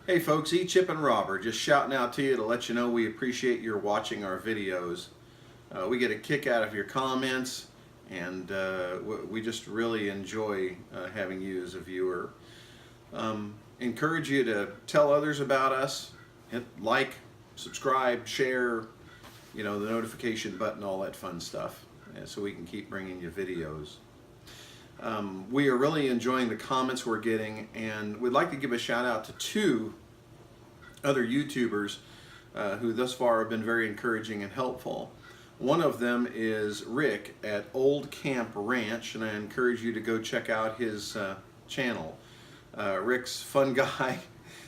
Hey folks, Chip and Robert just shouting out to you to let you know we appreciate your watching our videos. We get a kick out of your comments, and we just really enjoy having you as a viewer. Encourage you to tell others about us, hit like, subscribe, share, the notification button, all that fun stuff, so we can keep bringing you videos. We are really enjoying the comments we're getting, and we'd like to give a shout out to two other YouTubers who thus far have been very encouraging and helpful. One of them is Rick at Old Camp Ranch, and I encourage you to go check out his channel. Rick's a fun guy,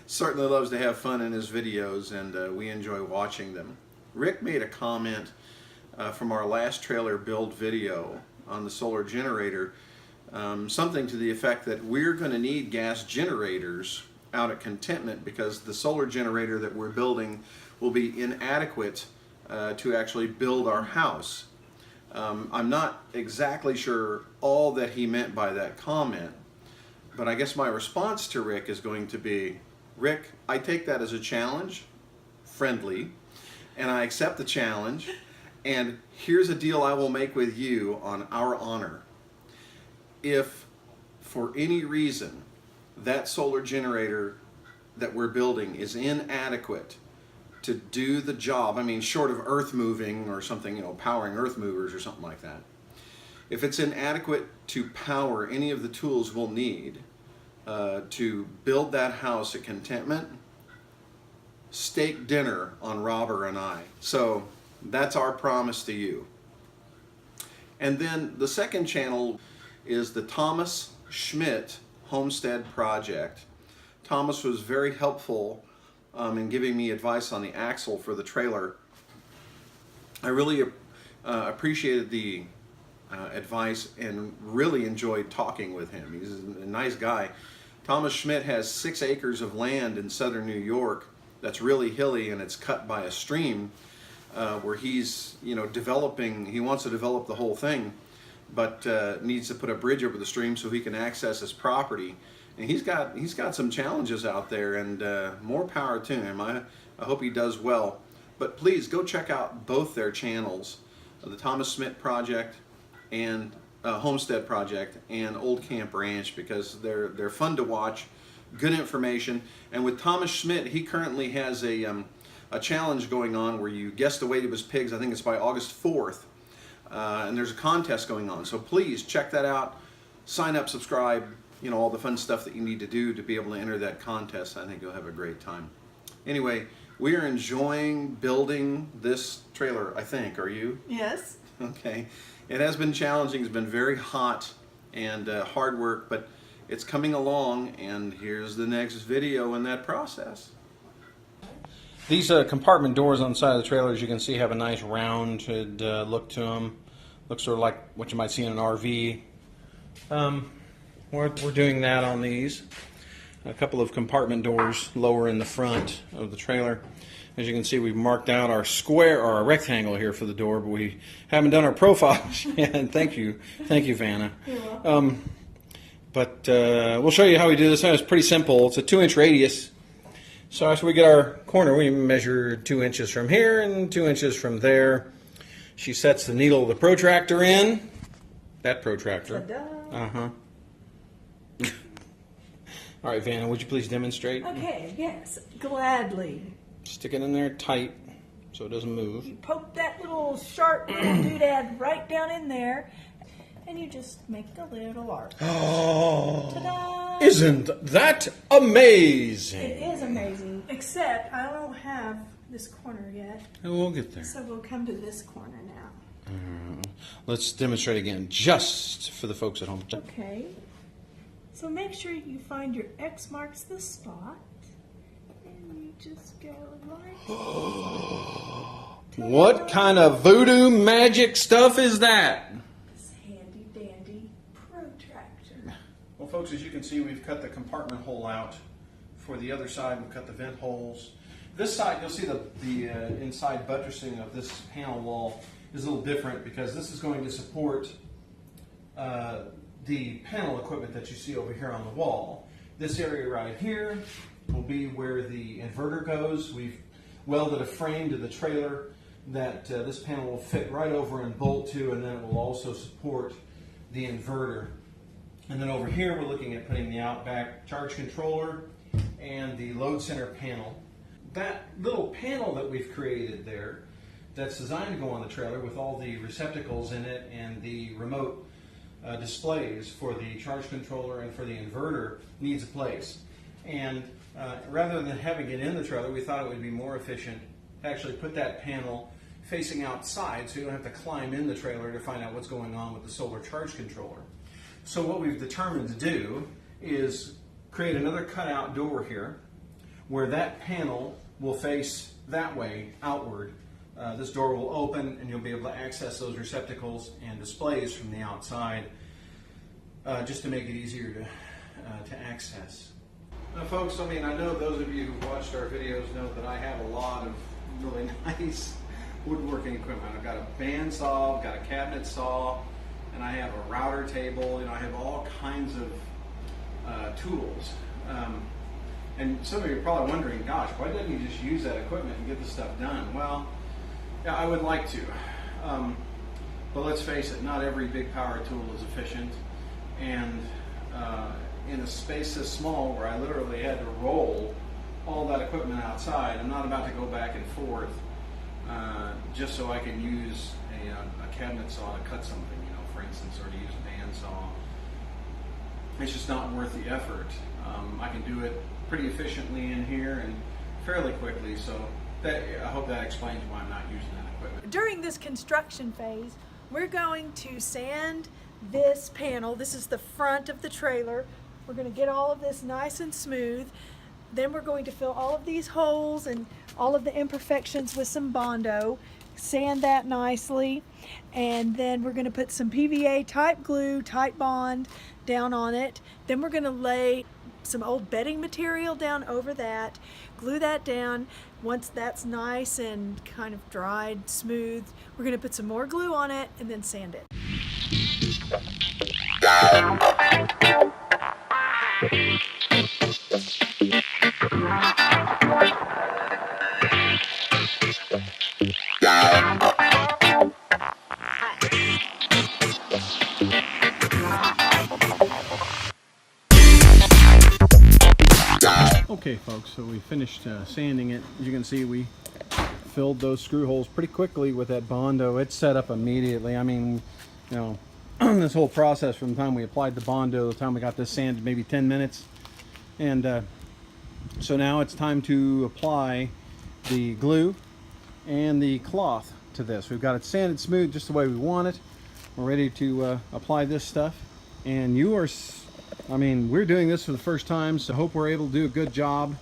certainly loves to have fun in his videos, and we enjoy watching them. Rick made a comment from our last trailer build video on the solar generator, something to the effect that we're going to need gas generators out at Contentment because the solar generator that we're building will be inadequate to actually build our house. I'm not exactly sure all that he meant by that comment, but I guess my response to Rick is going to be, Rick, I take that as a challenge, friendly, and I accept the challenge, and here's a deal I will make with you on our honor. If for any reason that solar generator that we're building is inadequate to do the job, I mean short of earth moving or something, powering earth movers or something like that, if it's inadequate to power any of the tools we'll need to build that house at Contentment, steak dinner on Robert and I. So that's our promise to you. And then the second channel is the Thomas Schmidt Homestead Project. Thomas was very helpful in giving me advice on the axle for the trailer. I really appreciated the advice and really enjoyed talking with him. He's a nice guy. Thomas Schmidt has 6 acres of land in southern New York that's really hilly, and it's cut by a stream where he's developing. He wants to develop the whole thing, but needs to put a bridge over the stream so he can access his property. And he's got some challenges out there, and more power to him. I hope he does well. But please go check out both their channels, the Thomas Schmidt Project and Homestead Project and Old Camp Ranch, because they're fun to watch, good information. And with Thomas Schmidt, he currently has a challenge going on where you guess the weight of his pigs. I think it's by August 4th. And there's a contest going on, so please check that out. Sign up, subscribe, all the fun stuff that you need to do to be able to enter that contest. I think you'll have a great time. Anyway, we are enjoying building this trailer, I think. Are you? Yes. Okay. It has been challenging. It's been very hot and hard work, but it's coming along, and here's the next video in that process. These compartment doors on the side of the trailer, as you can see, have a nice rounded look to them. Looks sort of like what you might see in an RV. We're doing that on these. A couple of compartment doors lower in the front of the trailer. As you can see, we've marked out our square or our rectangle here for the door, but we haven't done our profiles yet. Thank you, Vanna. You're welcome. But we'll show you how we do this. It's pretty simple. It's a 2-inch radius. So after we get our corner, we measure 2 inches from here and 2 inches from there. She sets the needle of the protractor in. That protractor. Ta-da. Uh-huh. All right, Vanna, would you please demonstrate? Okay, yes, gladly. Stick it in there tight so it doesn't move. You poke that little sharp little doodad right down in there, and you just make a little arc. Oh, Ta-da! isn't that amazing? It is amazing, except I don't have this corner yet. We'll get there. So we'll come to this corner now. Let's demonstrate again, just for the folks at home. Okay. So make sure you find your X marks the spot, and you just go right. What kind of voodoo magic stuff is that? This handy dandy protractor. Well, folks, as you can see, we've cut the compartment hole out. For the other side, we've cut the vent holes. This side, you'll see the inside buttressing of this panel wall is a little different because this is going to support the panel equipment that you see over here on the wall. This area right here will be where the inverter goes. We've welded a frame to the trailer that this panel will fit right over and bolt to, and then it will also support the inverter. And then over here we're looking at putting the Outback charge controller and the load center panel. That little panel that we've created there, that's designed to go on the trailer with all the receptacles in it and the remote displays for the charge controller and for the inverter, needs a place. And rather than having it in the trailer, we thought it would be more efficient to actually put that panel facing outside so you don't have to climb in the trailer to find out what's going on with the solar charge controller. So what we've determined to do is create another cutout door here where that panel will face that way outward. This door will open and you'll be able to access those receptacles and displays from the outside, just to make it easier to access. Now folks, I mean, I know those of you who watched our videos know that I have a lot of really nice woodworking equipment. I've got a bandsaw, I've got a cabinet saw, and I have a router table. You know, I have all kinds of tools. And some of you are probably wondering, gosh, why didn't you just use that equipment and get the stuff done? Well, yeah, I would like to. But let's face it, not every big power tool is efficient. And in a space this small where I literally had to roll all that equipment outside, I'm not about to go back and forth just so I can use a cabinet saw to cut something, you know, for instance, or to use a bandsaw. It's just not worth the effort. I can do it pretty efficiently in here and fairly quickly, so I hope that explains why I'm not using that equipment. During this construction phase, we're going to sand this panel. This is the front of the trailer. We're going to get all of this nice and smooth. Then we're going to fill all of these holes and all of the imperfections with some Bondo, sand that nicely, and then we're going to put some PVA type glue, type bond down on it. Then we're going to lay some old bedding material down over that, glue that down. Once that's nice and kind of dried, smooth, we're going to put some more glue on it and then sand it. Okay folks, so we finished sanding it. As you can see, we filled those screw holes pretty quickly with that Bondo. It's set up immediately. I mean, you know, this whole process from the time we applied the Bondo to the time we got this sanded, maybe 10 minutes. And so now it's time to apply the glue and the cloth to this. We've got it sanded smooth just the way we want it. We're ready to apply this stuff. And I mean, we're doing this for the first time, so I hope we're able to do a good job.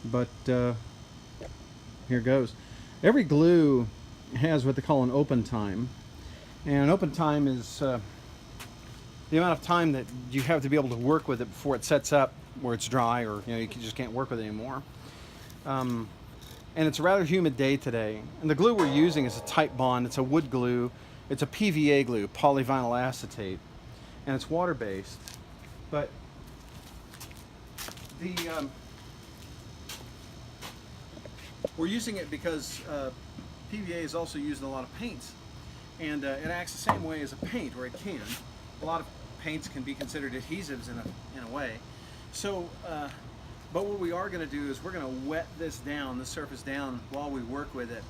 But here goes. Every glue has what they call an open time. And an open time is the amount of time that you have to be able to work with it before it sets up where it's dry, or you just can't work with it anymore. And it's a rather humid day today. And the glue we're using is a type bond. It's a wood glue. It's a PVA glue, polyvinyl acetate, and it's water-based. But we're using it because PVA is also used in a lot of paints, and it acts the same way as a paint, or it can. A lot of paints can be considered adhesives in a way. So, but what we are going to do is we're going to wet this surface down while we work with it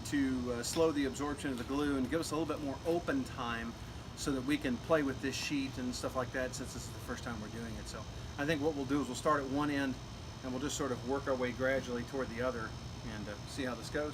to slow the absorption of the glue and give us a little bit more open time, so that we can play with this sheet and stuff like that, since this is the first time we're doing it. So I think what we'll do is we'll start at one end and we'll just sort of work our way gradually toward the other and see how this goes.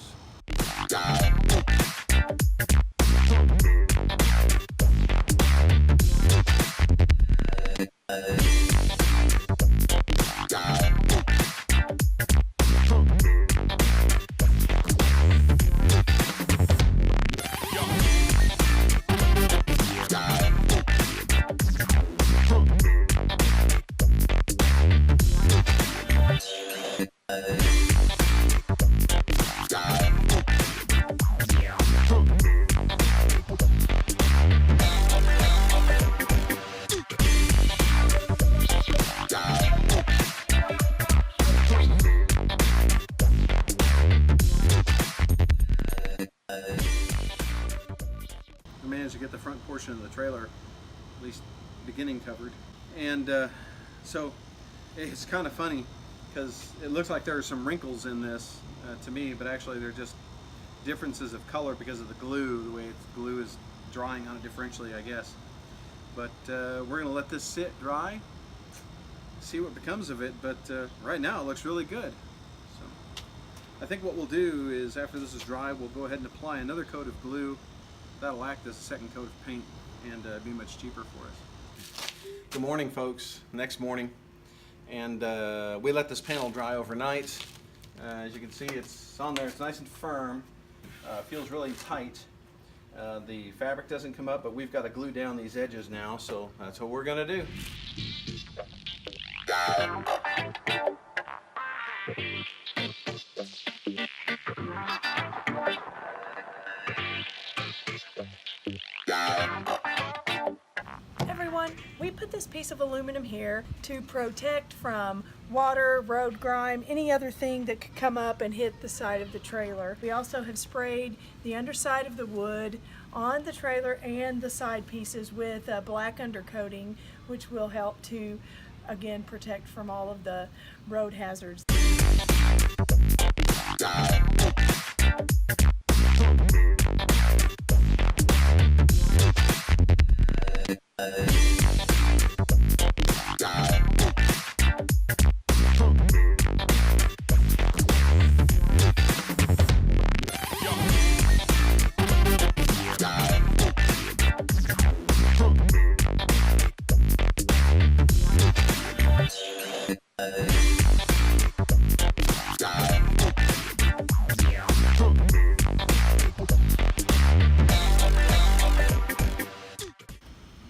we managed to get the front portion of the trailer, at least beginning, covered. And so it's kind of funny because it looks like there are some wrinkles in this to me, but actually they're just differences of color because of the glue, the way the glue is drying on it differentially, I guess. But we're going to let this sit dry, see what becomes of it, but right now it looks really good. So I think what we'll do is, after this is dry, we'll go ahead and apply another coat of glue. That'll act as a second coat of paint and be much cheaper for us. Good morning, folks. Next morning, and we let this panel dry overnight. As you can see, it's on there, it's nice and firm. Feels really tight. The fabric doesn't come up, but we've got to glue down these edges now, so that's what we're going to do. Everyone, we put this piece of aluminum here to protect from water, road grime, any other thing that could come up and hit the side of the trailer. We also have sprayed the underside of the wood on the trailer and the side pieces with a black undercoating, which will help to, again, protect from all of the road hazards.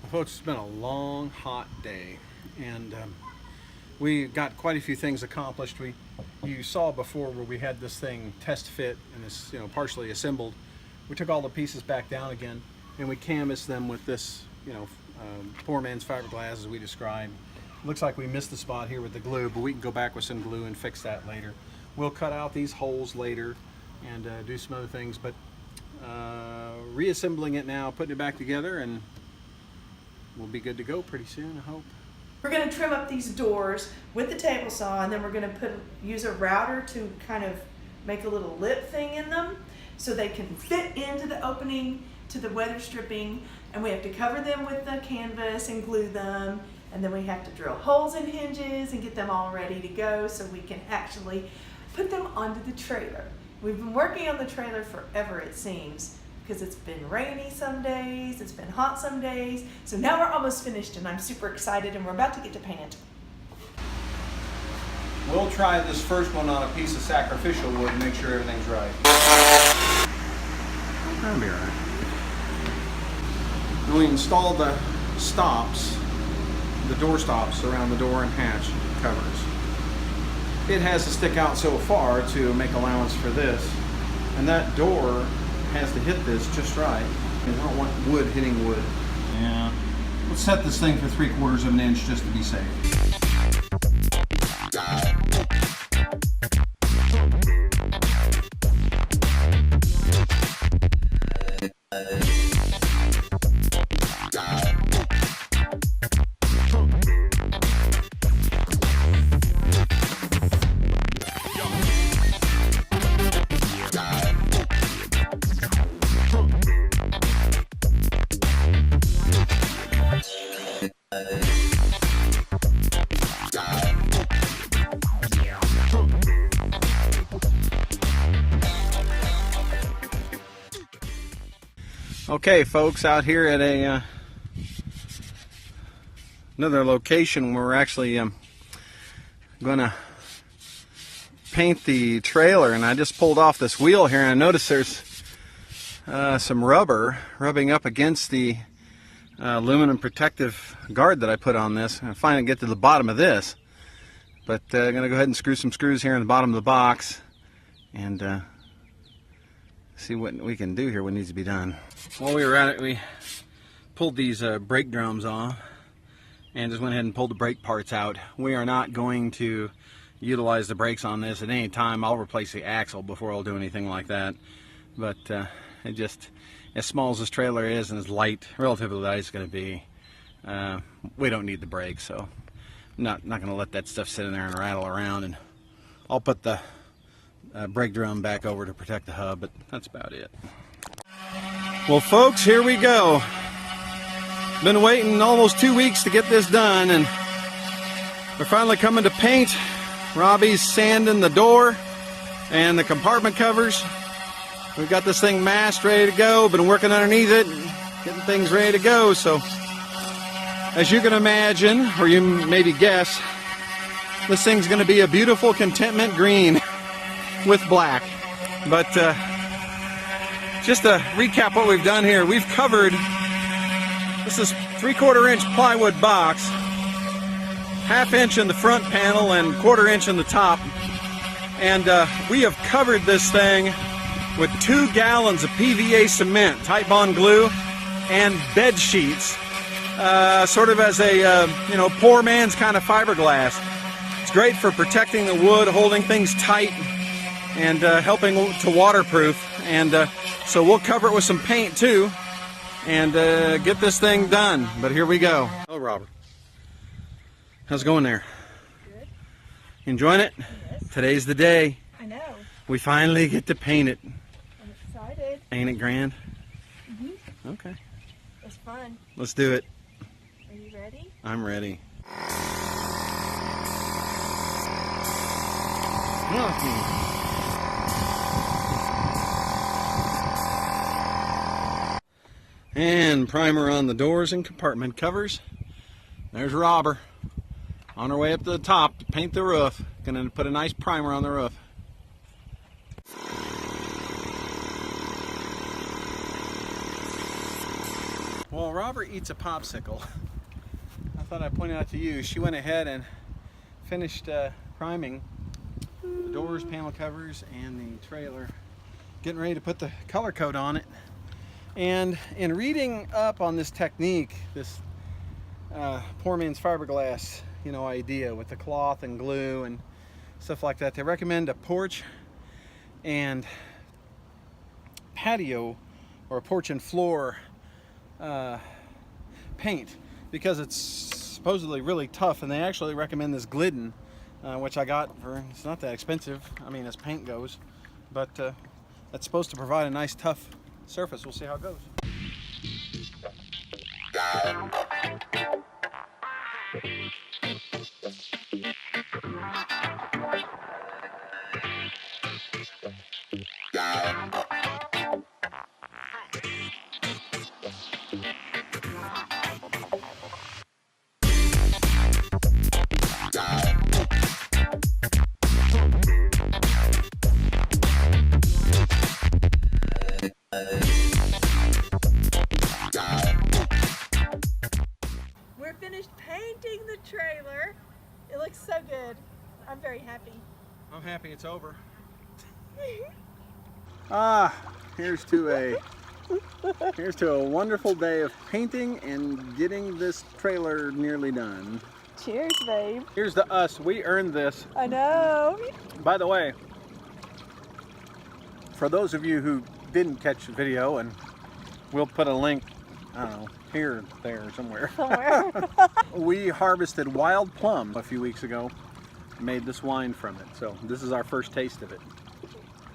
Folks, it's been a long, hot day, and we got quite a few things accomplished. You saw before where we had this thing test fit and it's partially assembled. We took all the pieces back down again, and we canvassed them with this poor man's fiberglass, as we described. Looks like we missed the spot here with the glue, but we can go back with some glue and fix that later. We'll cut out these holes later and do some other things, but reassembling it now, putting it back together, and we'll be good to go pretty soon, I hope. We're going to trim up these doors with the table saw, and then we're going to use a router to kind of make a little lip thing in them so they can fit into the opening to the weather stripping, and we have to cover them with the canvas and glue them, and then we have to drill holes in hinges and get them all ready to go so we can actually put them onto the trailer. We've been working on the trailer forever, it seems, because it's been rainy some days, it's been hot some days. So now we're almost finished, and I'm super excited, and we're about to get to paint. We'll try this first one on a piece of sacrificial wood and make sure everything's right. That'll be all right. And we installed the stops, the door stops around the door and hatch covers. It has to stick out so far to make allowance for this, and that door has to hit this just right. And I don't want wood hitting wood. Yeah. Let's set this thing for 3/4 of an inch just to be safe. Okay, folks, out here at another location where we're actually going to paint the trailer, and I just pulled off this wheel here, and I noticed there's some rubber rubbing up against the aluminum protective guard that I put on this. I'm finally get to the bottom of this, but I'm going to go ahead and screw some screws here in the bottom of the box and see what we can do here, what needs to be done. While we were at it, we pulled these brake drums off and just went ahead and pulled the brake parts out. We are not going to utilize the brakes on this at any time. I'll replace the axle before I'll do anything like that. But it as small as this trailer is and as light, relatively light it's going to be, we don't need the brakes, so I'm not going to let that stuff sit in there and rattle around. And I'll put the brake drum back over to protect the hub, but that's about it. Well, folks, here we go. Been waiting almost 2 weeks to get this done, and we're finally coming to paint. Robbie's sanding the door and the compartment covers. We've got this thing masked, ready to go. Been working underneath it, getting things ready to go. So, as you can imagine, or you maybe guess, this thing's going to be a beautiful contentment green with black. But just to recap what we've done here, we've covered, this is 3/4 inch plywood box, 1/2 inch in the front panel and 1/4 inch in the top. And we have covered this thing with 2 gallons of PVA cement, tight bond glue, and bed sheets, sort of as a poor man's kind of fiberglass. It's great for protecting the wood, holding things tight, and helping to waterproof. And so we'll cover it with some paint too, and get this thing done. But here we go. Oh, Robert, how's it going there? Good. Enjoying it? Yes. Today's the day. I know. We finally get to paint it. I'm excited. Ain't it grand? Mm-hmm. Okay. It's fun. Let's do it. Are you ready? I'm ready. And primer on the doors and compartment covers. There's Robber on her way up to the top to paint the roof. Gonna put a nice primer on the roof. Well, Robert eats a popsicle. I thought I'd point out to you, she went ahead and finished priming the doors, panel covers, and the trailer. Getting ready to put the color coat on it. And in reading up on this technique, this poor man's fiberglass, idea with the cloth and glue and stuff like that, they recommend a porch and patio, or a porch and floor paint, because it's supposedly really tough. And they actually recommend this Glidden, which I got for, it's not that expensive, I mean, as paint goes, but that's supposed to provide a nice tough surface. We'll see how it goes. We're finished painting the trailer. It looks so good. I'm very happy. I'm happy it's over. Here's to a wonderful day of painting and getting this trailer nearly done. Cheers, babe. Here's to us. We earned this. I know. By the way, for those of you who didn't catch the video, and we'll put a link, I don't know, here, there, somewhere. We harvested wild plum a few weeks ago, made this wine from it. So this is our first taste of it.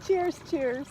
Cheers, cheers.